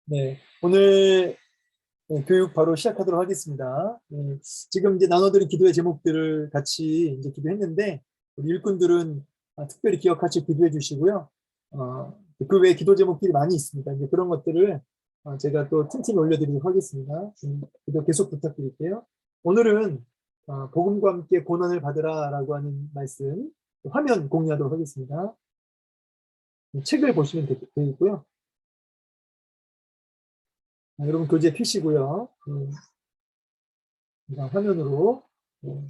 네, 오늘 교육 바로 시작하도록 하겠습니다. 지금 이제 나눠드린 기도의 제목들을 같이 이제 기도했는데, 우리 일꾼들은 특별히 기억하시 기도해 주시고요. 그 외에 기도 제목들이 많이 있습니다. 이제 그런 것들을 제가 또 틈틈이 올려드리도록 하겠습니다. 기도 계속 부탁드릴게요. 오늘은 복음과 함께 고난을 받으라라고 하는 말씀, 화면 공유하도록 하겠습니다. 책을 보시면 되겠고요. 여러분 교재 펴시고요. 화면으로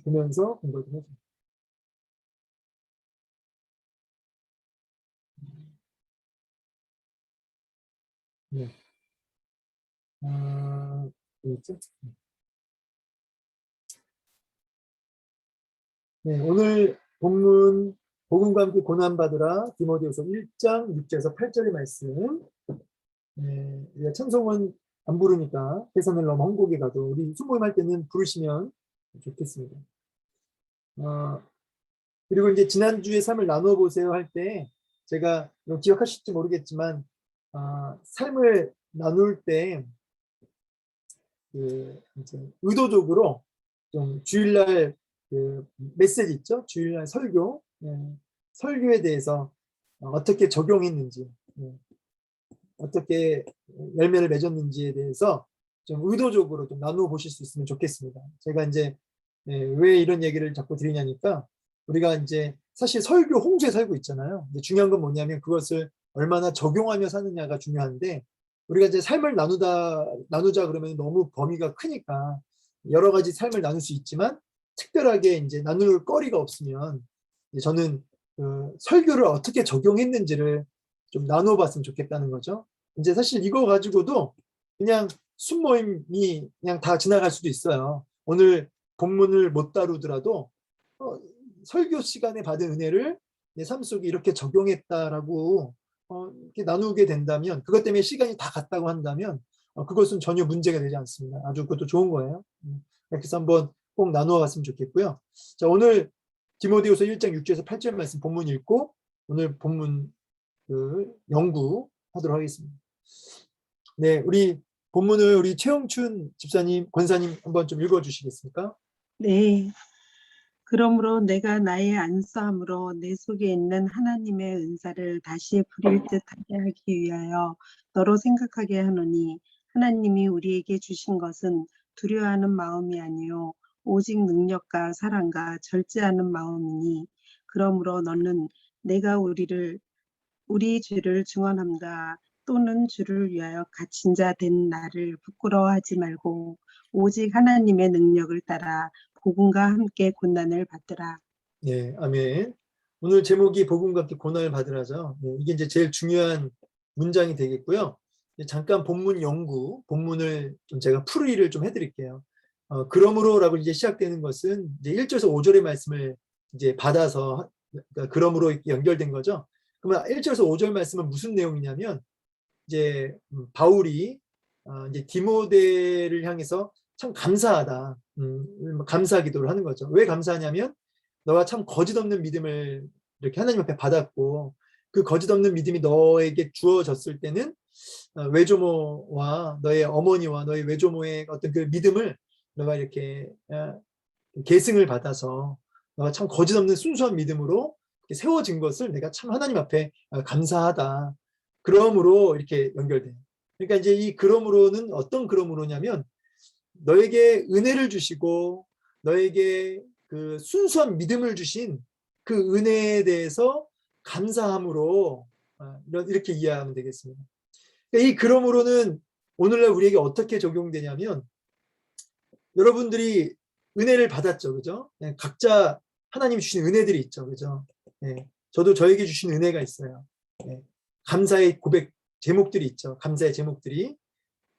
보면서 공부를 좀 해주세요. 네. 뭐였죠? 네, 오늘 본문 복음과 함께 고난받으라 디모데후서 1장 6절에서 8절의 말씀. 네, 우리가 찬송은 안 부르니까 해산을 넘어 한곡에 가도 우리 순모임 할 때는 부르시면 좋겠습니다. 그리고 이제 지난주에 삶을 나눠보세요 할 때 제가 기억하실지 모르겠지만 삶을 나눌 때 이제 의도적으로 좀 주일날 메시지 있죠? 주일날 설교, 설교에 대해서 어떻게 적용했는지, 어떻게 열매를 맺었는지에 대해서 좀 의도적으로 좀 나누어 보실 수 있으면 좋겠습니다. 제가 이제 왜 이런 얘기를 자꾸 드리냐니까 우리가 이제 사실 설교 홍수에 살고 있잖아요. 중요한 건 뭐냐면 그것을 얼마나 적용하며 사느냐가 중요한데 우리가 이제 삶을 나누자 그러면 너무 범위가 크니까 여러 가지 삶을 나눌 수 있지만 특별하게 이제 나눌 거리가 없으면 저는 그 설교를 어떻게 적용했는지를 좀 나눠봤으면 좋겠다는 거죠. 이제 사실 이거 가지고도 그냥 순모임이 그냥 다 지나갈 수도 있어요. 오늘 본문을 못 다루더라도 설교 시간에 받은 은혜를 내 삶 속에 이렇게 적용했다라고 이렇게 나누게 된다면 그것 때문에 시간이 다 갔다고 한다면 그것은 전혀 문제가 되지 않습니다. 아주 그것도 좋은 거예요. 그렇게 해서 한번 꼭 나누어 갔으면 좋겠고요. 자, 오늘 디모데후서 1장 6절에서 8절 말씀 본문 읽고 오늘 본문 연구하도록 하겠습니다. 네, 우리 본문을 우리 최영춘 집사님, 권사님 한번 좀 읽어주시겠습니까? 네. 그러므로 내가 나의 안수함으로 내 속에 있는 하나님의 은사를 다시 부릴 듯하게 하기 위하여 너로 생각하게 하노니 하나님이 우리에게 주신 것은 두려워하는 마음이 아니요 오직 능력과 사랑과 절제하는 마음이니 그러므로 너는 내가 우리 죄를 증언함과 또는 주를 위하여 갇힌 자 된 나를 부끄러워하지 말고 오직 하나님의 능력을 따라 복음과 함께 고난을 받으라. 네, 아멘. 오늘 제목이 복음과 함께 고난을 받으라죠. 네, 이게 이제 제일 중요한 문장이 되겠고요. 잠깐 본문 연구, 본문을 좀 제가 풀이를 좀 해드릴게요. 그러므로라고 이제 시작되는 것은 이제 1절에서 5절의 말씀을 이제 받아서 그러니까 그러므로 연결된 거죠. 그러면 1절에서 5절 말씀은 무슨 내용이냐면 이제 바울이 이제 디모데를 향해서 참 감사하다, 감사 기도를 하는 거죠. 왜 감사하냐면 너가 참 거짓 없는 믿음을 이렇게 하나님 앞에 받았고 그 거짓 없는 믿음이 너에게 주어졌을 때는 외조모와 너의 어머니와 너의 외조모의 어떤 그 믿음을 너가 이렇게 계승을 받아서 너가 참 거짓 없는 순수한 믿음으로 세워진 것을 내가 참 하나님 앞에 감사하다. 그러므로 이렇게 연결돼요. 그러니까 이제 이 그러므로는 어떤 그러므로냐면 너에게 은혜를 주시고 너에게 그 순수한 믿음을 주신 그 은혜에 대해서 감사함으로 이렇게 이해하면 되겠습니다. 그러니까 이 그러므로는 오늘날 우리에게 어떻게 적용되냐면 여러분들이 은혜를 받았죠, 그죠? 각자 하나님 주신 은혜들이 있죠, 그죠? 저도 저에게 주신 은혜가 있어요. 감사의 고백 제목들이 있죠, 감사의 제목들이.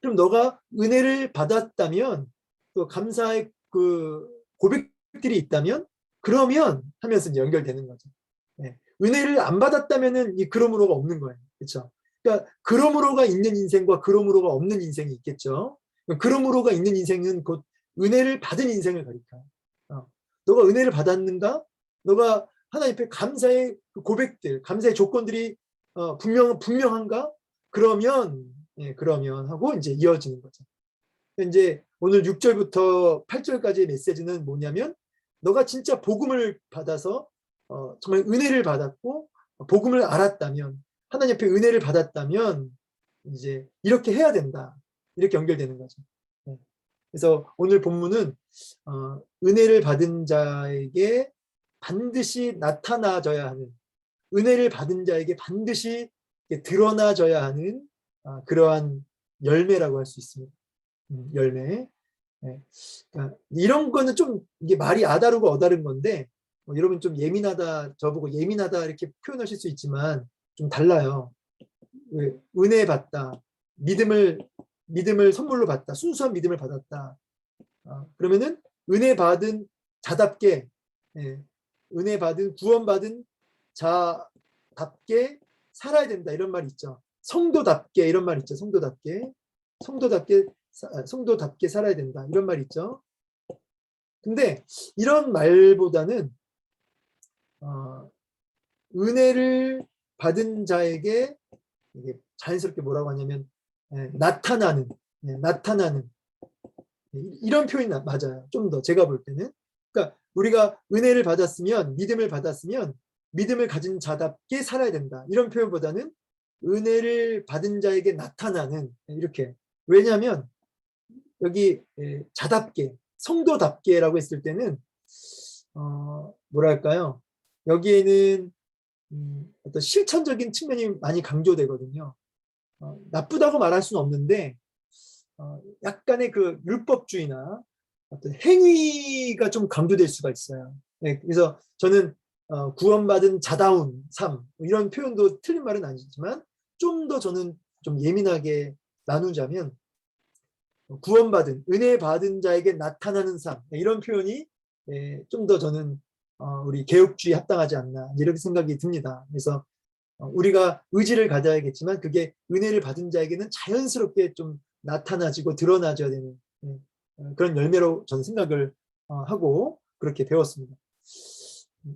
그럼 너가 은혜를 받았다면 또 감사의 그 고백들이 있다면 그러면 하면서 이제 연결되는 거죠. 은혜를 안 받았다면은 이 그러므로가 없는 거예요, 그렇죠? 그러니까 그러므로가 있는 인생과 그러므로가 없는 인생이 있겠죠. 그러므로가 있는 인생은 곧 은혜를 받은 인생을 가리켜요. 너가 은혜를 받았는가? 너가 하나님 앞에 감사의 고백들, 감사의 조건들이 분명한가? 그러면 그러면 하고 이제 이어지는 거죠. 이제 오늘 6절부터 8절까지의 메시지는 뭐냐면 너가 진짜 복음을 받아서 정말 은혜를 받았고 복음을 알았다면 하나님 앞에 은혜를 받았다면 이제 이렇게 해야 된다. 이렇게 연결되는 거죠. 그래서 오늘 본문은 은혜를 받은 자에게 반드시 나타나져야 하는 은혜를 받은 자에게 반드시 드러나져야 하는 그러한 열매라고 할 수 있습니다. 열매. 그러니까 이런 거는 좀 이게 말이 아다르고 어다른 건데 여러분 좀 예민하다 저보고 예민하다 이렇게 표현하실 수 있지만 좀 달라요. 은혜 받다, 믿음을 선물로 받다, 순수한 믿음을 받았다. 그러면은 은혜 받은 자답게, 은혜 받은 구원받은 자답게 살아야 된다 이런 말이 있죠. 성도답게 이런 말 있죠. 성도답게 살아야 된다 이런 말 있죠. 근데 이런 말보다는 은혜를 받은 자에게 이게 자연스럽게 뭐라고 하냐면 나타나는 이런 표현이 맞아요. 좀 더 제가 볼 때는 그러니까 우리가 은혜를 받았으면 믿음을 받았으면 믿음을 가진 자답게 살아야 된다 이런 표현보다는 은혜를 받은 자에게 나타나는 이렇게 왜냐하면 여기 자답게 성도답게라고 했을 때는 뭐랄까요 여기에는 어떤 실천적인 측면이 많이 강조되거든요. 나쁘다고 말할 수는 없는데 약간의 그 율법주의나 어떤 행위가 좀 강조될 수가 있어요. 그래서 저는 구원받은 자다운 삶 이런 표현도 틀린 말은 아니지만 좀 더 저는 좀 예민하게 나누자면 구원받은 은혜 받은 자에게 나타나는 삶 이런 표현이 좀 더 저는 우리 개혁주의에 합당하지 않나 이렇게 생각이 듭니다. 그래서 우리가 의지를 가져야겠지만 그게 은혜를 받은 자에게는 자연스럽게 좀 나타나지고 드러나져야 되는 그런 열매로 저는 생각을 하고 그렇게 배웠습니다.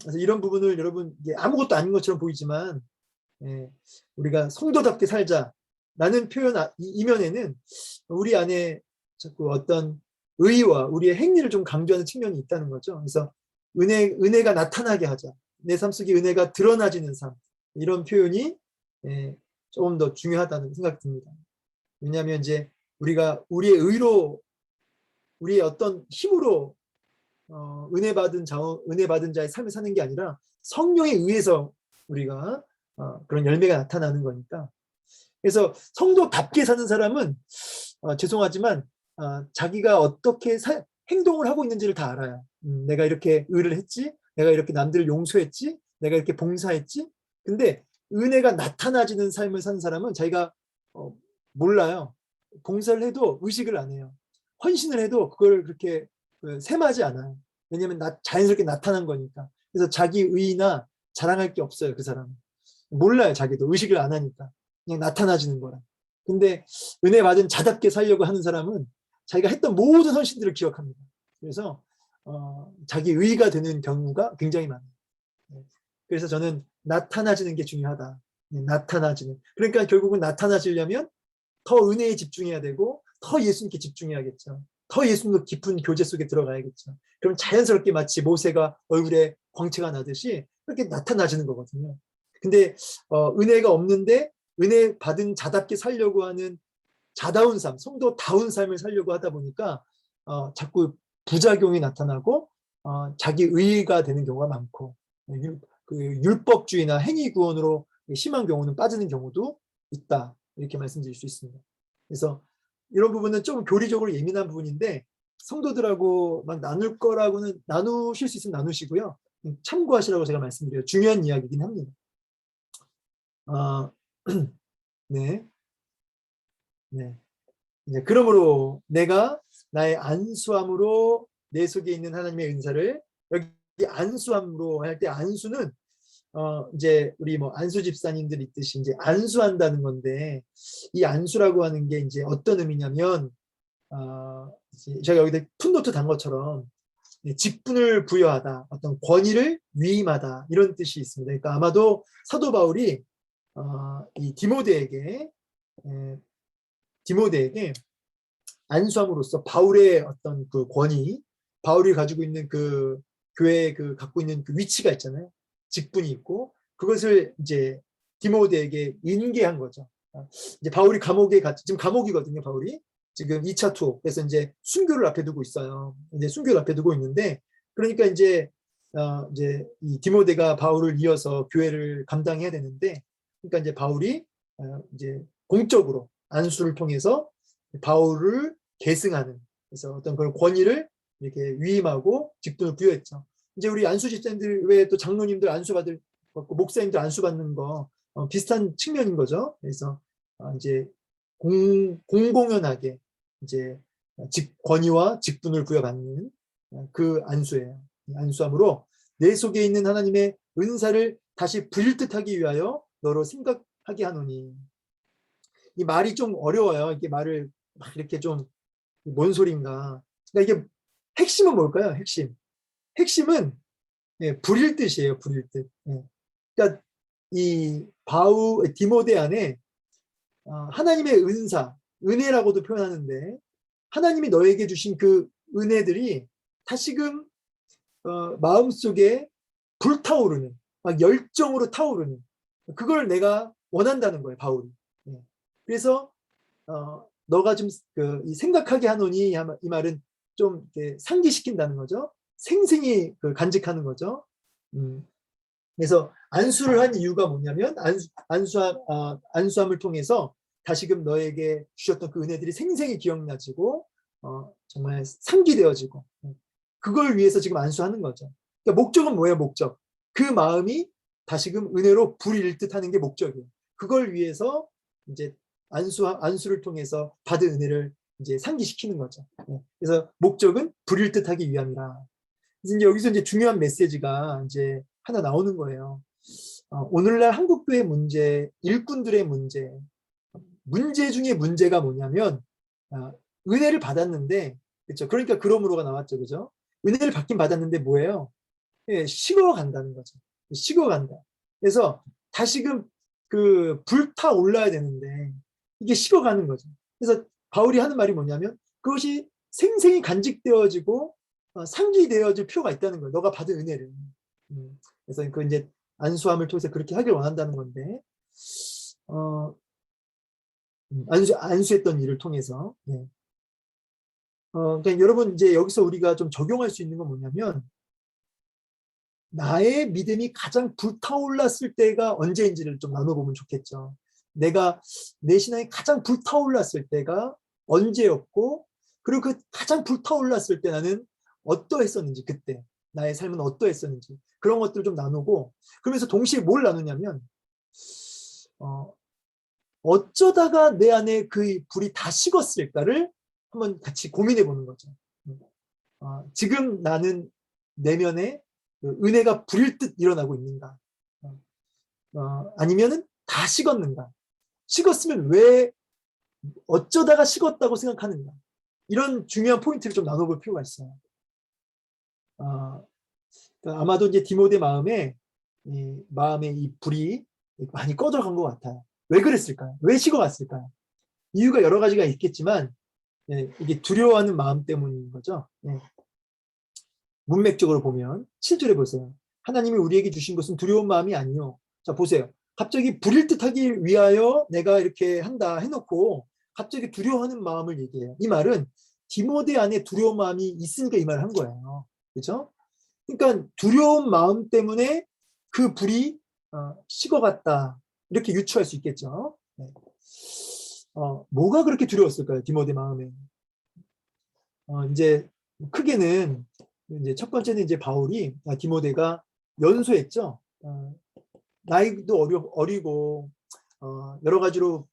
그래서 이런 부분을 여러분 이게 아무것도 아닌 것처럼 보이지만 우리가 성도답게 살자라는 표현 이면에는 우리 안에 자꾸 어떤 의와 우리의 행위를 좀 강조하는 측면이 있다는 거죠. 그래서 은혜가 나타나게 하자. 내 삶 속에 은혜가 드러나지는 삶. 이런 표현이 조금 더 중요하다는 생각이 듭니다. 왜냐하면 이제 우리가 우리의 의로 우리의 어떤 힘으로 은혜 받은 자의 삶을 사는 게 아니라 성령에 의해서 우리가 그런 열매가 나타나는 거니까. 그래서 성도답게 사는 사람은 죄송하지만 자기가 어떻게 행동을 하고 있는지를 다 알아요. 내가 이렇게 의를 했지, 내가 이렇게 남들을 용서했지, 내가 이렇게 봉사했지. 근데 은혜가 나타나지는 삶을 사는 사람은 자기가 몰라요. 봉사를 해도 의식을 안 해요. 헌신을 해도 그걸 그렇게 셈하지 않아요. 왜냐하면 자연스럽게 나타난 거니까. 그래서 자기 의나 자랑할 게 없어요. 그 사람은. 몰라요. 자기도 의식을 안 하니까. 그냥 나타나지는 거라. 근데 은혜 받은 자답게 살려고 하는 사람은 자기가 했던 모든 헌신들을 기억합니다. 그래서 자기 의가 되는 경우가 굉장히 많아요. 그래서 저는 나타나지는 게 중요하다. 나타나지는. 그러니까 결국은 나타나지려면 더 은혜에 집중해야 되고 더 예수님께 집중해야겠죠. 더 예수님과 깊은 교제 속에 들어가야겠죠. 그럼 자연스럽게 마치 모세가 얼굴에 광채가 나듯이 그렇게 나타나지는 거거든요. 근데 은혜가 없는데 은혜 받은 자답게 살려고 하는 자다운 삶, 성도다운 삶을 살려고 하다 보니까 자꾸 부작용이 나타나고 자기 의가 되는 경우가 많고 그 율법주의나 행위구원으로 심한 경우는 빠지는 경우도 있다. 이렇게 말씀드릴 수 있습니다. 그래서 이런 부분은 좀 교리적으로 예민한 부분인데 성도들하고 막 나눌 거라고는 나누실 수 있으면 나누시고요. 참고하시라고 제가 말씀드려요. 중요한 이야기이긴 합니다. 네. 네. 이제 그러므로 내가 나의 안수함으로 내 속에 있는 하나님의 은사를 여기 안수함으로 할 때 안수는 이제 우리 뭐 안수 집사님들 있듯이 이제 안수한다는 건데 이 안수라고 하는 게 이제 어떤 의미냐면 제가 여기다 풋노트 단 것처럼 직분을 부여하다, 어떤 권위를 위임하다 이런 뜻이 있습니다. 그러니까 아마도 사도 바울이 이 디모데에게 디모데에게 안수함으로써 바울의 어떤 그 권위, 바울이 가지고 있는 그 교회에 그 갖고 있는 그 위치가 있잖아요. 직분이 있고 그것을 이제 디모데에게 인계한 거죠. 이제 바울이 감옥에 지금 감옥이거든요. 바울이 지금 2차 투옥. 그래서 이제 순교를 앞에 두고 있어요. 이제 순교를 앞에 두고 있는데 그러니까 이제 이제 이 디모데가 바울을 이어서 교회를 감당해야 되는데 그러니까 이제 바울이 이제 공적으로 안수를 통해서 바울을 계승하는 그래서 어떤 그런 권위를 이렇게 위임하고 직분을 부여했죠. 이제 우리 안수 집사님들 외에 또 장로님들 안수 받을 목사님들 안수 받는 거 비슷한 측면인 거죠. 그래서 이제 공공연하게 이제 권위와 직분을 부여받는 그 안수예요. 안수함으로 내 속에 있는 하나님의 은사를 다시 부릴듯하기 위하여 너로 생각하게 하노니. 이 말이 좀 어려워요. 이게 말을 막 이렇게 좀 뭔 소린가. 그러니까 이게 핵심은 뭘까요? 핵심은 부릴 뜻이에요. 부릴 뜻. 그러니까 이 디모데 안에 하나님의 은혜라고도 표현하는데 하나님이 너에게 주신 그 은혜들이 다시금 마음속에 불타오르는 막 열정으로 타오르는 그걸 내가 원한다는 거예요. 바울이. 그래서 너가 좀 생각하게 하노니 이 말은 좀 상기시킨다는 거죠. 생생히 간직하는 거죠. 그래서 안수를 한 이유가 뭐냐면 안수함을 통해서 다시금 너에게 주셨던 그 은혜들이 생생히 기억나지고 정말 상기되어지고 그걸 위해서 지금 안수하는 거죠. 그러니까 목적은 뭐예요? 목적. 그 마음이 다시금 은혜로 불일 듯하는 게 목적이에요. 그걸 위해서 이제 안수를 통해서 받은 은혜를 이제 상기시키는 거죠. 그래서 목적은 불일 듯하기 위함이라. 그래서 이제 여기서 이제 중요한 메시지가 이제 하나 나오는 거예요. 오늘날 한국교회 문제, 일꾼들의 문제 중에 문제가 뭐냐면 은혜를 받았는데, 그렇죠? 그러니까 그러므로가 나왔죠, 그죠? 은혜를 받긴 받았는데 뭐예요? 식어간다는 거죠. 식어간다. 그래서 다시금 불타 올라야 되는데 이게 식어가는 거죠. 그래서 바울이 하는 말이 뭐냐면 그것이 생생히 간직되어지고 상기되어질 필요가 있다는 거예요. 너가 받은 은혜를. 그래서 그 이제 안수함을 통해서 그렇게 하길 원한다는 건데 안수했던 일을 통해서. 그러니까 여러분 이제 여기서 우리가 좀 적용할 수 있는 건 뭐냐면 나의 믿음이 가장 불타올랐을 때가 언제인지를 좀 나눠보면 좋겠죠. 내 신앙이 가장 불타올랐을 때가 언제였고 그리고 그 가장 불타올랐을 때 나는 어떠했었는지 그때 나의 삶은 어떠했었는지 그런 것들을 좀 나누고 그러면서 동시에 뭘 나누냐면 어쩌다가 내 안에 그 불이 다 식었을까를 한번 같이 고민해 보는 거죠. 지금 나는 내면에 은혜가 불일 듯 일어나고 있는가? 아니면은 다 식었는가? 식었으면 왜 어쩌다가 식었다고 생각하는가? 이런 중요한 포인트를 좀 나눠볼 필요가 있어요. 그러니까 아마도 이제 디모데 마음에 이 불이 많이 꺼져간 것 같아요. 왜 그랬을까요? 왜 식어갔을까요? 이유가 여러 가지가 있겠지만 이게 두려워하는 마음 때문인 거죠. 문맥적으로 보면 7절에 보세요. 하나님이 우리에게 주신 것은 두려운 마음이 아니요. 자 보세요. 갑자기 불일 듯하기 위하여 내가 이렇게 한다 해놓고 갑자기 두려워하는 마음을 얘기해요. 이 말은 디모데 안에 두려운 마음이 있으니까 이 말을 한 거예요. 그렇죠? 그러니까 두려운 마음 때문에 그 불이 식어갔다. 이렇게 유추할 수 있겠죠. 뭐가 그렇게 두려웠을까요? 디모데 마음에. 이제 크게는 이제 첫 번째는 이제 바울이 디모데가 연소했죠. 나이도 어리고 여러 가지로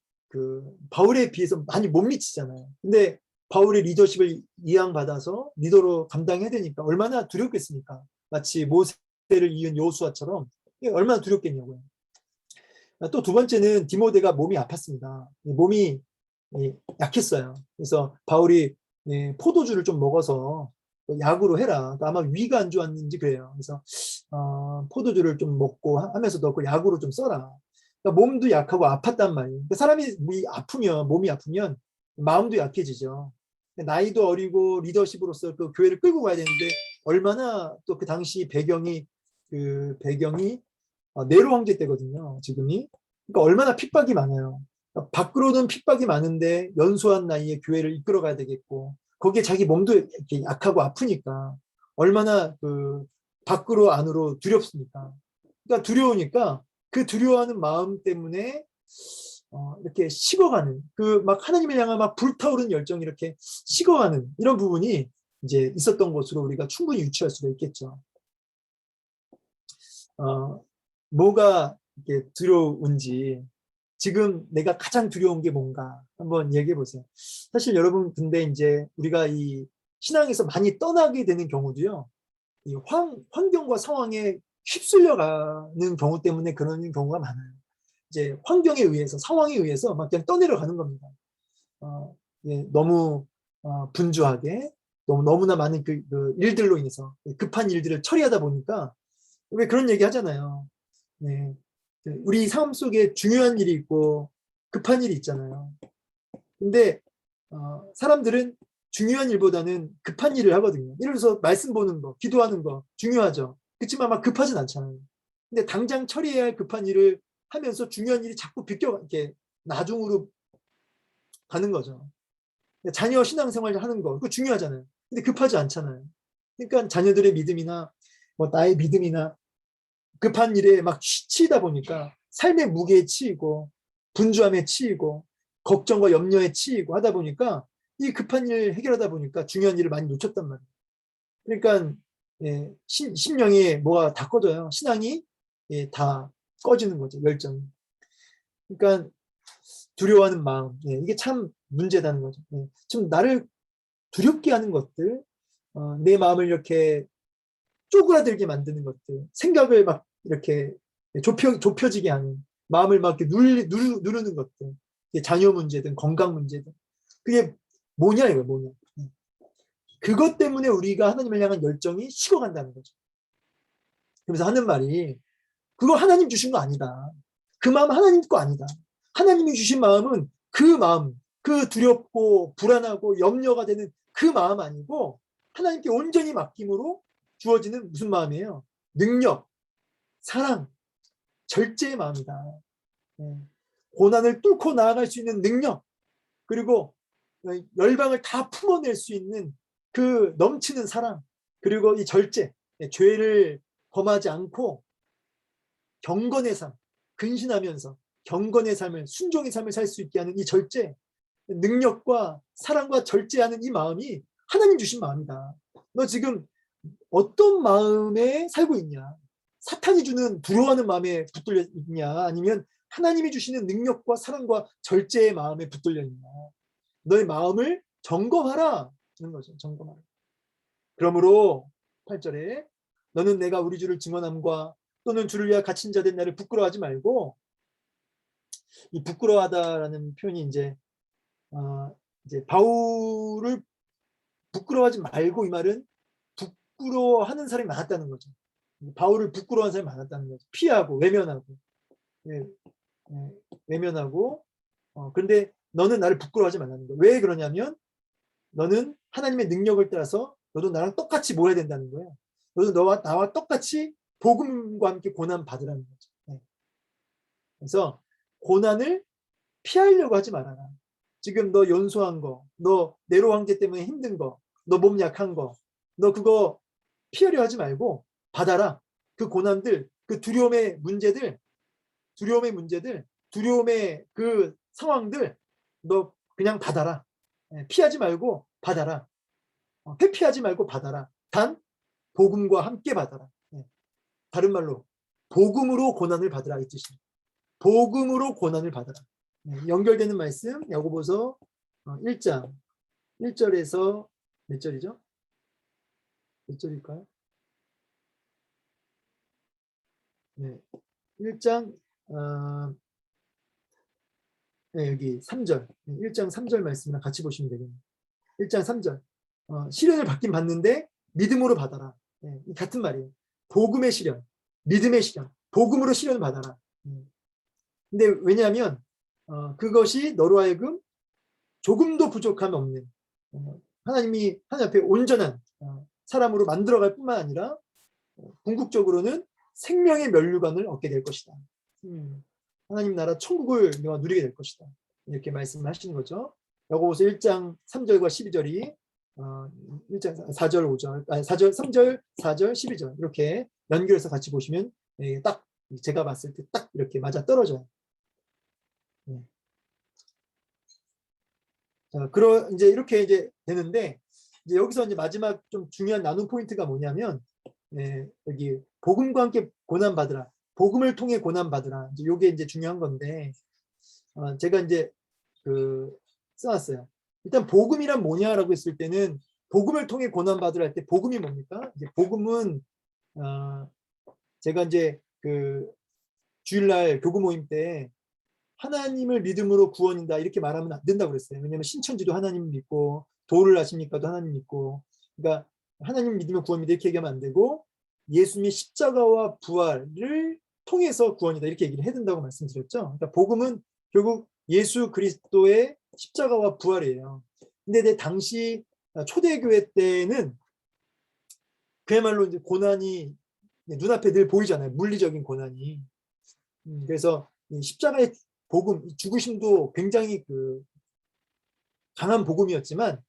바울에 비해서 많이 못 미치잖아요. 근데 바울의 리더십을 이양받아서 리더로 감당해야 되니까 얼마나 두렵겠습니까? 마치 모세를 이은 여호수아처럼 얼마나 두렵겠냐고요. 또 두 번째는 디모데가 몸이 아팠습니다. 몸이 약했어요. 그래서 바울이 포도주를 좀 먹어서 약으로 해라. 아마 위가 안 좋았는지 그래요. 그래서 포도주를 좀 먹고 하면서도 그 약으로 좀 써라. 그러니까 몸도 약하고 아팠단 말이에요. 그러니까 사람이 몸이 아프면 마음도 약해지죠. 나이도 어리고 리더십으로서 그 교회를 끌고 가야 되는데 얼마나 또 그 당시 배경이 네로 황제 때거든요. 지금이. 그러니까 얼마나 핍박이 많아요. 그러니까 밖으로는 핍박이 많은데 연소한 나이에 교회를 이끌어 가야 되겠고 거기에 자기 몸도 이렇게 약하고 아프니까 얼마나 그 밖으로 안으로 두렵습니까? 그러니까 두려우니까 그 두려워하는 마음 때문에 이렇게 식어가는 그 막 하나님을 향한 막 불타오르는 열정이 이렇게 식어가는 이런 부분이 이제 있었던 것으로 우리가 충분히 유추할 수가 있겠죠. 뭐가 이렇게 두려운지 지금 내가 가장 두려운 게 뭔가 한번 얘기해 보세요. 사실 여러분 근데 이제 우리가 이 신앙에서 많이 떠나게 되는 경우도요. 이 환경과 상황에 휩쓸려 가는 경우 때문에 그런 경우가 많아요. 이제 환경에 의해서 상황에 의해서 막 그냥 떠내려가는 겁니다. 예, 너무 분주하게 너무나 많은 그 일들로 인해서 급한 일들을 처리하다 보니까 왜 그런 얘기 하잖아요. 네. 우리 삶 속에 중요한 일이 있고 급한 일이 있잖아요. 근데 사람들은 중요한 일보다는 급한 일을 하거든요. 예를 들어서 말씀 보는 거, 기도하는 거 중요하죠. 그렇지만 막 급하진 않잖아요. 근데 당장 처리해야 할 급한 일을 하면서 중요한 일이 자꾸 이렇게 나중으로 가는 거죠. 자녀 신앙생활 하는 거, 그거 중요하잖아요. 근데 급하지 않잖아요. 그러니까 자녀들의 믿음이나 뭐 나의 믿음이나 급한 일에 막 치이다 보니까 삶의 무게에 치이고 분주함에 치이고 걱정과 염려에 치이고 하다 보니까 이 급한 일 해결하다 보니까 중요한 일을 많이 놓쳤단 말이에요. 그러니까 예, 심령이 뭐가 다 꺼져요. 신앙이 예, 다 꺼지는 거죠. 열정이. 그러니까 두려워하는 마음 이게 참 문제다는 거죠. 좀 나를 두렵게 하는 것들 내 마음을 이렇게 쪼그라들게 만드는 것들 생각을 막 이렇게 좁혀지게 하는 마음을 막 이렇게 누르는 것들 자녀 문제든 건강 문제든 그게 뭐냐 이거 뭐냐 그것 때문에 우리가 하나님을 향한 열정이 식어간다는 거죠. 그래서 하는 말이 그거 하나님 주신 거 아니다. 그 마음 하나님 거 아니다. 하나님이 주신 마음은 그 마음, 그 두렵고 불안하고 염려가 되는 그 마음 아니고 하나님께 온전히 맡김으로 주어지는 무슨 마음이에요? 능력, 사랑, 절제의 마음이다. 고난을 뚫고 나아갈 수 있는 능력, 그리고 열방을 다 품어낼 수 있는 그 넘치는 사랑, 그리고 이 절제, 죄를 범하지 않고 경건의 삶, 근신하면서 경건의 삶을, 순종의 삶을 살 수 있게 하는 이 절제, 능력과 사랑과 절제하는 이 마음이 하나님 주신 마음이다. 너 지금 어떤 마음에 살고 있냐? 사탄이 주는 두려워하는 마음에 붙들려 있냐? 아니면 하나님이 주시는 능력과 사랑과 절제의 마음에 붙들려 있냐? 너의 마음을 점검하라. 하는 거죠. 점검하라. 그러므로 8절에 너는 내가 우리 주를 증언함과 또는 주를 위하여 갇힌 자 된 나를 부끄러워하지 말고 이 부끄러워하다라는 표현이 이제 바울을 부끄러워하지 말고 이 말은 부끄러워하는 사람이 많았다는 거죠. 바울을 부끄러워하는 사람이 많았다는 거죠. 피하고 외면하고 외면하고 그런데 너는 나를 부끄러워하지 말라는 거예요. 왜 그러냐면 너는 하나님의 능력을 따라서 너도 나랑 똑같이 모여야 된다는 거예요. 너도 나와 똑같이 복음과 함께 고난 받으라는 거죠. 그래서 고난을 피하려고 하지 말아라. 지금 너 연소한 거, 너 네로 황제 때문에 힘든 거, 너 몸 약한 거, 너 그거 피하려 하지 말고 받아라. 그 고난들, 그 두려움의 문제들, 두려움의 그 상황들 너 그냥 받아라. 피하지 말고 받아라. 회피하지 말고 받아라. 단 복음과 함께 받아라. 다른 말로 복음으로 고난을 받으라 이 뜻입니다. 복음으로 고난을 받아라. 연결되는 말씀 야고보서 1장 1절에서 몇 절이죠? 몇 절일까요? 네. 1장 여기 3절 1장 3절 말씀이랑 같이 보시면 되겠네요. 1장 3절 시련을 받긴 받는데 믿음으로 받아라. 같은 말이에요. 복음의 시련, 믿음의 시련, 복음으로 시련을 받아라. 근데 왜냐하면 그것이 너로 하여금 조금도 부족함 없는 하나님 앞에 온전한 사람으로 만들어갈 뿐만 아니라 궁극적으로는 생명의 면류관을 얻게 될 것이다. 하나님 나라 천국을 너가 누리게 될 것이다. 이렇게 말씀을 하시는 거죠. 야고보서 1장 3절과 12절이 1장 4절 5절 4절 3절 4절 12절 이렇게 연결해서 같이 보시면 딱 제가 봤을 때 딱 이렇게 맞아 떨어져요. 자, 이제 이렇게 이제 되는데 이제 여기서 이제 마지막 좀 중요한 나눔 포인트가 뭐냐면 여기 복음과 함께 고난 받으라. 복음을 통해 고난 받으라. 이제 요게 이제 중요한 건데 제가 이제 써놨어요. 일단 복음이란 뭐냐라고 했을 때는 복음을 통해 고난 받으라 할 때 복음이 뭡니까? 이제 복음은 제가 이제 주일날 교구 모임 때 하나님을 믿음으로 구원이다 이렇게 말하면 안 된다고 그랬어요. 왜냐하면 신천지도 하나님 믿고 도를 아십니까도 하나님 믿고 그러니까 하나님 믿으면 구원이다 이렇게 얘기하면 안 되고 예수님의 십자가와 부활을 통해서 구원이다 이렇게 얘기를 해야 된다고 말씀드렸죠. 그러니까 복음은 결국 예수 그리스도의 십자가와 부활이에요. 근데 내 당시 초대교회 때는 그야말로 이제 고난이 눈앞에 늘 보이잖아요. 물리적인 고난이. 그래서 십자가의 복음, 죽으심도 굉장히 강한 복음이었지만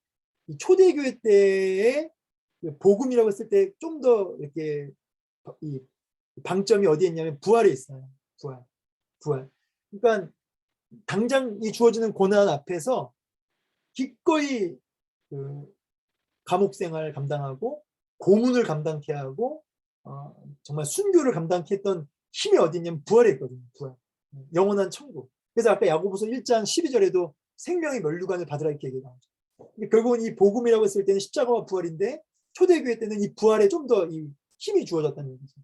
이 초대교회 때의 복음이라고 했을 때 좀 더 이렇게 이 방점이 어디에 있냐면 부활에 있어요. 부활. 그러니까 당장 이 주어지는 고난 앞에서 기꺼이 감옥 생활을 감당하고 고문을 감당케 하고 정말 순교를 감당케 했던 힘이 어디 있냐면 부활에 있거든요. 부활. 영원한 천국. 그래서 아까 야고보서 1장 12절에도 생명의 면류관을 받으라 이렇게 얘기해요. 결국은 이 복음이라고 했을 때는 십자가와 부활인데 초대교회 때는 이 부활에 좀 더 이 힘이 주어졌다는 얘기죠.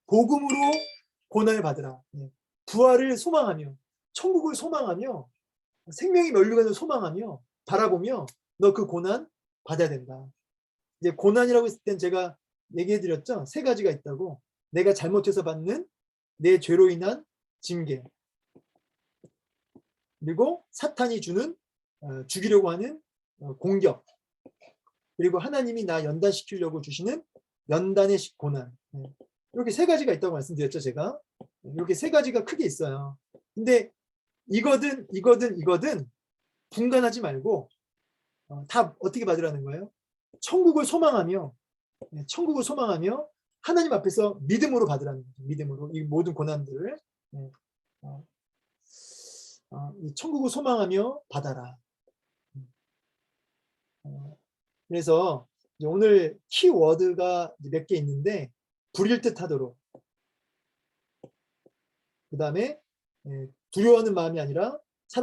복음으로 고난을 받으라. 부활을 소망하며 천국을 소망하며 생명의 면류관을 소망하며 바라보며 너 그 고난 받아야 된다. 이제 고난이라고 했을 땐 제가 얘기해 드렸죠. 세 가지가 있다고. 내가 잘못해서 받는 내 죄로 인한 징계. 그리고 사탄이 주는 죽이려고 하는 공격. 그리고 하나님이 나 연단시키려고 주시는 연단의 고난. 이렇게 세 가지가 있다고 말씀드렸죠, 제가. 이렇게 세 가지가 크게 있어요. 근데 이거든 분간하지 말고 다 어떻게 받으라는 거예요? 천국을 소망하며 하나님 앞에서 믿음으로 받으라는 거죠. 믿음으로 이 모든 고난들을 이 천국을 소망하며 받아라. 그래서 오늘 키워드가 몇 개 있는데 불일 듯 하도록, 그 다음에 두려워하는 마음이 아니라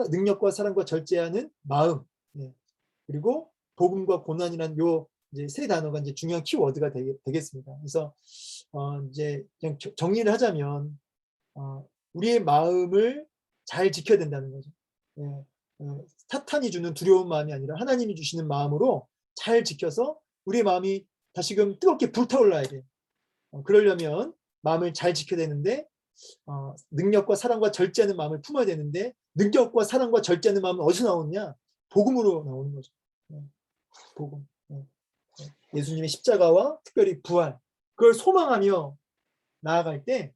능력과 사랑과 절제하는 마음, 그리고 복음과 고난이라는 요 이제 세 단어가 이제 중요한 키워드가 되겠습니다. 그래서 이제 그냥 정리를 하자면 우리의 마음을 잘 지켜야 된다는 거죠. 사탄이 주는 두려운 마음이 아니라 하나님이 주시는 마음으로 잘 지켜서 우리의 마음이 다시금 뜨겁게 불타올라야 돼. 그러려면 마음을 잘 지켜야 되는데 능력과 사랑과 절제하는 마음을 품어야 되는데 능력과 사랑과 절제하는 마음은 어디서 나오느냐? 복음으로 나오는 거죠. 복음. 예수님의 십자가와 특별히 부활, 그걸 소망하며 나아갈 때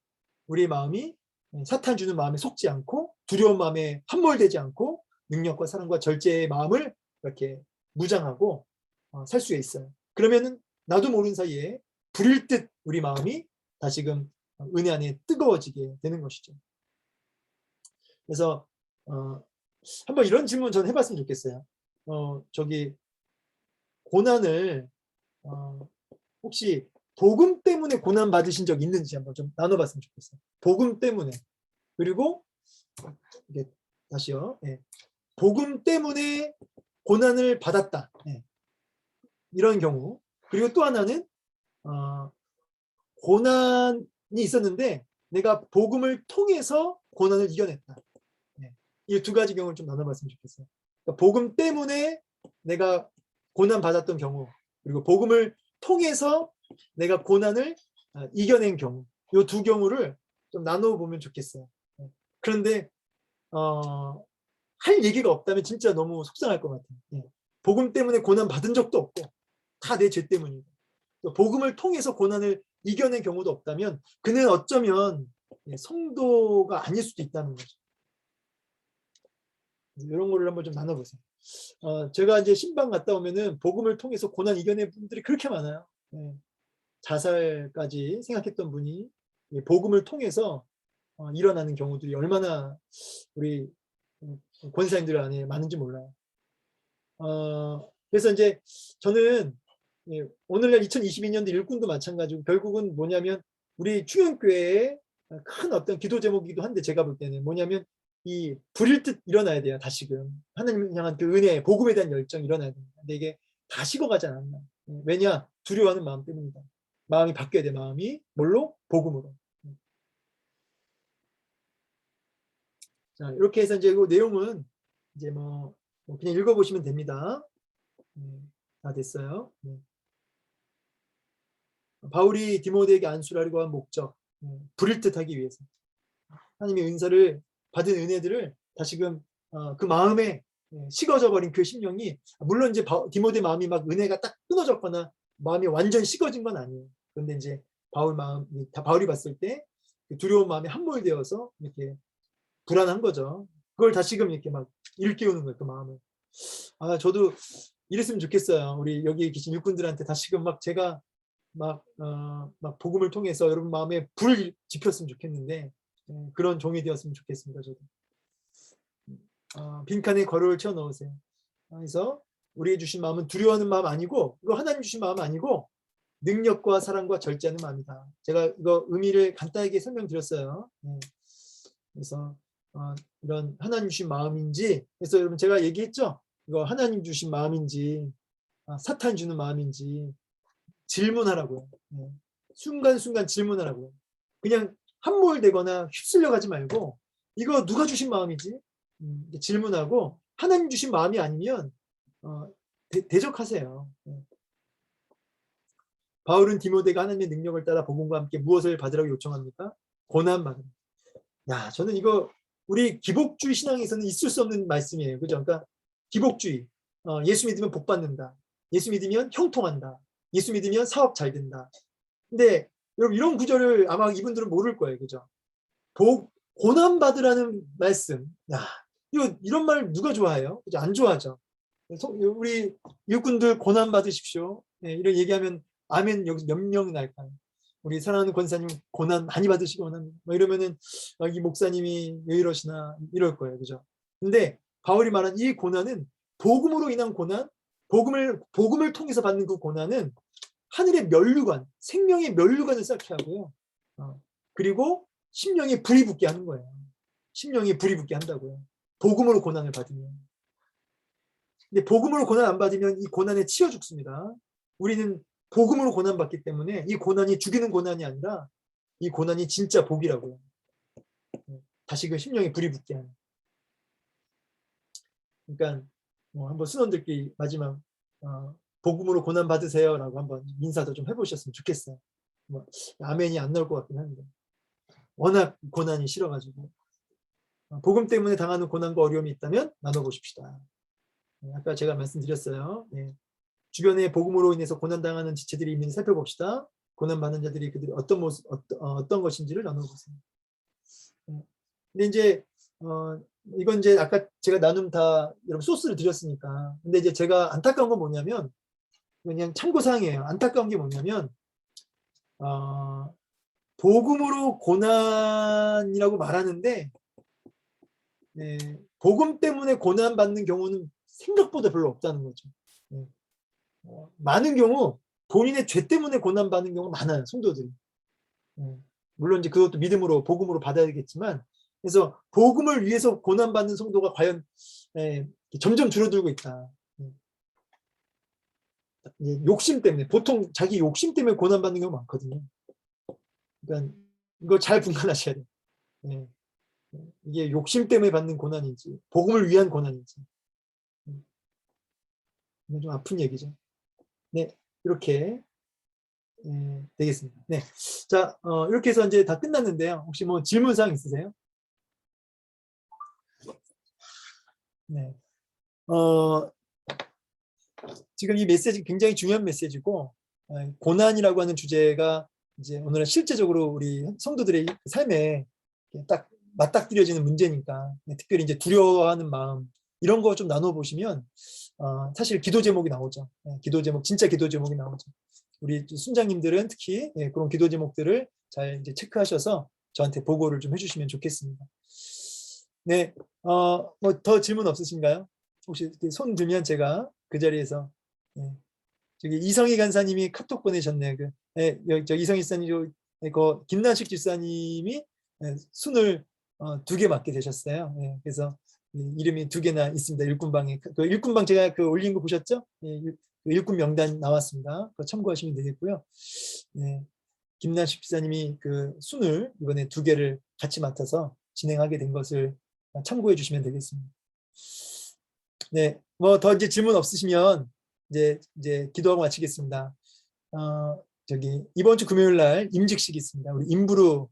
우리의 마음이 사탄 주는 마음에 속지 않고 두려운 마음에 함몰되지 않고 능력과 사랑과 절제의 마음을 이렇게 무장하고 살 수 있어요. 그러면은 나도 모르는 사이에 불일 듯 우리 마음이 다시금 은혜 안에 뜨거워지게 되는 것이죠. 그래서 한번 이런 질문 전 해봤으면 좋겠어요. 저기 고난을 혹시 복음 때문에 고난 받으신 적 있는지 한번 좀 나눠봤으면 좋겠어요. 복음 때문에. 그리고 이게 다시요. 복음 때문에 고난을 받았다. 이런 경우. 그리고 또 하나는 고난이 있었는데 내가 복음을 통해서 고난을 이겨냈다. 이 두 가지 경우를 좀 나눠봤으면 좋겠어요. 그러니까 복음 때문에 내가 고난 받았던 경우, 그리고 복음을 통해서 내가 고난을 이겨낸 경우, 이 두 경우를 좀 나눠보면 좋겠어요. 그런데 할 얘기가 없다면 진짜 너무 속상할 것 같아요. 예. 복음 때문에 고난 받은 적도 없고 다 내 죄 때문이고 또 복음을 통해서 고난을 이겨낸 경우도 없다면 그는 어쩌면 성도가 아닐 수도 있다는 거죠. 이런 거를 한번 좀 나눠보세요. 제가 이제 신방 갔다 오면은 복음을 통해서 고난 이겨낸 분들이 그렇게 많아요. 예. 자살까지 생각했던 분이 복음을 통해서 일어나는 경우들이 얼마나 우리 권사님들 안에 많은지 몰라요. 그래서 이제 저는 오늘날 2022년도 일꾼도 마찬가지고 결국은 뭐냐면 우리 충현교회의 큰 어떤 기도 제목이기도 한데 제가 볼 때는 뭐냐면 이 불일 듯 일어나야 돼요. 다시금 하나님 향한 그 은혜, 복음에 대한 열정이 일어나야 됩니다. 근데 이게 다 식어가지 않았나. 왜냐? 두려워하는 마음 때문이다. 마음이 바뀌어야 돼. 마음이 뭘로? 복음으로. 자, 이렇게 해서 이제 그 내용은 이제 뭐 그냥 읽어보시면 됩니다. 다 됐어요. 바울이 디모데에게 안수하려고 한 목적, 불일 듯하기 위해서 하나님의 은사를 받은 은혜들을 다시금 그 마음에 식어져 버린 그 심령이 물론 이제 디모데 마음이 막 은혜가 딱 끊어졌거나 마음이 완전 식어진 건 아니에요. 그런데 이제 바울이 봤을 때 두려운 마음이 함몰되어서 이렇게 불안한 거죠. 그걸 다시금 이렇게 막 일깨우는 거예요. 그 마음을. 저도 이랬으면 좋겠어요. 우리 여기 계신 일꾼들한테 다시금 막 제가 막 복음을 통해서 여러분 마음에 불을 지폈으면 좋겠는데 그런 종이 되었으면 좋겠습니다. 저도. 빈칸에 괄호를 채워 넣으세요. 그래서 우리의 주신 마음은 두려워하는 마음 아니고 이거 하나님 주신 마음 아니고 능력과 사랑과 절제하는 마음이다. 제가 이거 의미를 간단하게 설명드렸어요. 그래서 이런 하나님 주신 마음인지 그래서 여러분 제가 얘기했죠. 이거 하나님 주신 마음인지 사탄 주는 마음인지 질문하라고요. 순간순간 질문하라고요. 그냥 함몰되거나 휩쓸려 가지 말고 이거 누가 주신 마음이지? 질문하고 하나님 주신 마음이 아니면 대적하세요. 바울은 디모데가 하나님의 능력을 따라 복음과 함께 무엇을 받으라고 요청합니까? 고난받음. 야, 저는 이거 우리 기복주의 신앙에서는 있을 수 없는 말씀이에요. 그죠? 그러니까 기복주의. 예수 믿으면 복 받는다. 예수 믿으면 형통한다. 예수 믿으면 사업 잘 된다. 근데 여러분 이런 구절을 아마 이분들은 모를 거예요. 그죠? 고난 받으라는 말씀. 야, 이런 말 누가 좋아해요? 그죠? 안 좋아하죠. 우리 일꾼들 고난 받으십시오. 이런 얘기하면 아멘 여기서 몇 명 날까요? 우리 사랑하는 권사님 고난 많이 받으시기 원합니다. 뭐 이러면은 이 목사님이 왜 이러시나 이럴 거예요. 그죠? 근데 바울이 말한 이 고난은 복음으로 인한 고난, 복음을 통해서 받는 그 고난은 하늘의 면류관, 생명의 면류관을 쌓게 하고요. 그리고 심령에 불이 붙게 하는 거예요. 심령에 불이 붙게 한다고요. 복음으로 고난을 받으면. 근데 복음으로 고난 안 받으면 이 고난에 치여 죽습니다. 우리는 복음으로 고난 받기 때문에 이 고난이 죽이는 고난이 아니라 이 고난이 진짜 복이라고요. 다시 그 심령에 불이 붙게 하는. 그러니까 한번 순원들끼리 마지막 복음으로 고난 받으세요라고 한번 인사도 좀 해보셨으면 좋겠어요. 아멘이 안 나올 것 같긴 한데 워낙 고난이 싫어가지고 복음 때문에 당하는 고난과 어려움이 있다면 나눠보십시다. 아까 제가 말씀드렸어요. 주변에 복음으로 인해서 고난당하는 지체들이 있는지 살펴봅시다. 고난받는 자들이 그들이 어떤 모습, 어떤 것인지를 나눠보세요. 근데 이제 이건 이제 아까 제가 나눔 다 여러분 소스를 드렸으니까. 근데 이제 제가 안타까운 건 뭐냐면 그냥 참고사항이에요. 안타까운 게 뭐냐면 복음으로 고난이라고 말하는데 복음 때문에 고난받는 경우는 생각보다 별로 없다는 거죠. 많은 경우 본인의 죄 때문에 고난받는 경우 많아요. 성도들이. 물론 이제 그것도 믿음으로 복음으로 받아야겠지만 그래서 복음을 위해서 고난받는 성도가 과연 점점 줄어들고 있다. 욕심 때문에 보통 자기 욕심 때문에 고난받는 경우 많거든요. 그러니까 이거 잘 분간하셔야 돼요. 이게 욕심 때문에 받는 고난인지 복음을 위한 고난인지 이건 좀 아픈 얘기죠. 네, 이렇게 되겠습니다. 네, 자 이렇게 해서 이제 다 끝났는데요. 혹시 뭐 질문사항 있으세요? 네. 어, 지금 이 메시지 굉장히 중요한 메시지고, 고난이라고 하는 주제가 이제 오늘은 실제적으로 우리 성도들의 삶에 딱 맞닥뜨려지는 문제니까, 특별히 이제 두려워하는 마음 이런 거 좀 나눠 보시면 사실 기도 제목이 나오죠. 기도 제목, 진짜 기도 제목이 나오죠. 우리 순장님들은 특히 그런 기도 제목들을 잘 이제 체크하셔서 저한테 보고를 좀 해주시면 좋겠습니다. 네, 뭐 더 질문 없으신가요? 혹시 손 들면 제가 그 자리에서 저기 이성희 간사님이 카톡 보내셨네요. 저 이성희 집사님, 그 김난식 집사님이 순을 2개 맡게 되셨어요. 그래서 이름이 2개나 있습니다. 일꾼방에. 그 일꾼방 제가 그 올린 거 보셨죠? 그 일꾼 명단 나왔습니다. 그거 참고하시면 되겠고요. 김난식 집사님이 그 순을 이번에 2개를 같이 맡아서 진행하게 된 것을 참고해 주시면 되겠습니다. 네, 뭐 더 이제 질문 없으시면 이제 기도하고 마치겠습니다. 저기 이번 주 금요일 날 임직식이 있습니다. 우리 임부루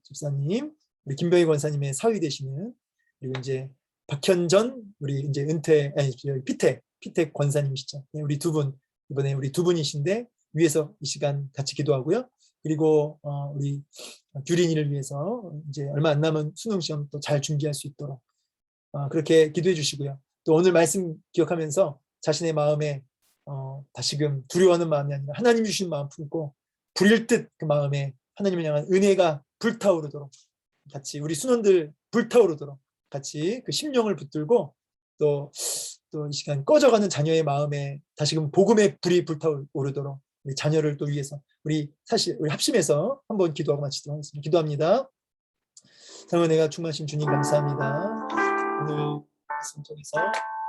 집사님, 우리 김병희 권사님의 사위 되시는, 그리고 이제 박현전 우리 이제 은퇴 아니 피택 권사님이시죠. 네, 우리 2분 이번에 우리 2분이신데 위에서 이 시간 같이 기도하고요. 그리고 우리 규린이를 위해서 이제 얼마 안 남은 수능 시험 또 잘 준비할 수 있도록 그렇게 기도해 주시고요. 또 오늘 말씀 기억하면서 자신의 마음에 다시금 두려워하는 마음이 아니라 하나님 주신 마음 품고 불일 듯 그 마음에 하나님을 향한 은혜가 불타오르도록 같이 우리 순원들 불타오르도록 같이 그 심령을 붙들고 또 이 시간 꺼져가는 자녀의 마음에 다시금 복음의 불이 불타오르도록 우리 자녀를 또 위해서 우리 합심해서 한번 기도하고 마치도록 하겠습니다. 기도합니다. 사랑하는 내가 충만하신 주님 감사합니다. 오늘 말씀 통해서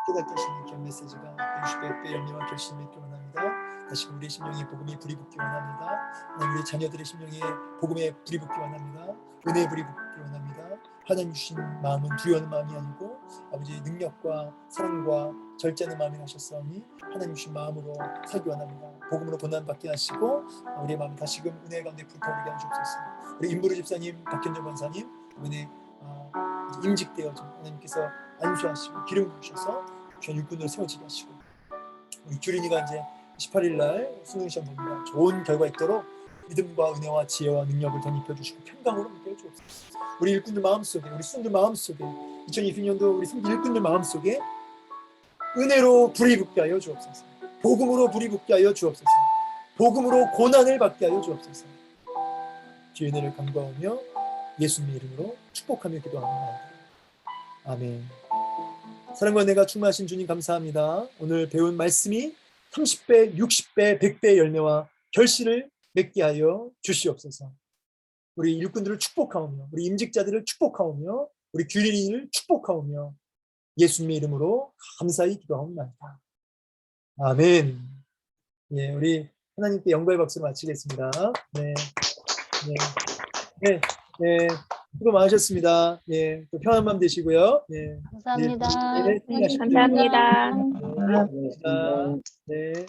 깨닫게 하시는 귀한 메시지가 60배 열매와 결실을 맺기 원합니다. 다시금 우리 심령에 복음이 불이 붙기 원합니다. 우리 자녀들의 심령에 복음의 불이 붙기 원합니다. 은혜의 불이 붙기 원합니다. 하나님 주신 마음은 두려워하는 마음이 아니고 아버지의 능력과 사랑과 절제하는 마음이 하셨사오니 하나님 주신 마음으로 살기 원합니다. 복음으로 고난받게 하시고 우리의 마음이 다시금 은혜 가운데 불타오르게 하시옵소서. 우리 임부르 집사님, 박현정 권사님 이번에 임직되어진 하나님께서 안수하시고 기름 부으셔서 귀한 일꾼으로 세워지게 하시고 우리 규린이가 이제 18일 날 수능 시험 봅니다. 좋은 결과 있도록 믿음과 은혜와 지혜와 능력을 덧입혀 주시고 평강으로 함께 해주옵소서. 우리 일꾼들 마음속에 우리 순들 마음속에 2020년도 우리 순들 일꾼들 마음속에 은혜로 불이 붙게 하여 주옵소서. 복음으로 불이 붙게 하여 주옵소서. 복음으로 고난을 받게 하여 주옵소서. 주의 은혜를 간구하며 예수님의 이름으로 축복하며 기도합니다. 아멘. 사랑과 내가 충만하신 주님 감사합니다. 오늘 배운 말씀이 30배, 60배, 100배의 열매와 결실을 맺게 하여 주시옵소서. 우리 일꾼들을 축복하오며 우리 임직자들을 축복하오며 우리 규린이를 축복하오며 예수님의 이름으로 감사히 기도합니다. 아멘. 예, 우리 하나님께 영광의 박수로 마치겠습니다. 네, 네, 네, 수고 많으셨습니다. 예, 또 평안한 밤 되시고요. 예, 감사합니다. 네, 감사합니다. 감사합니다. 네.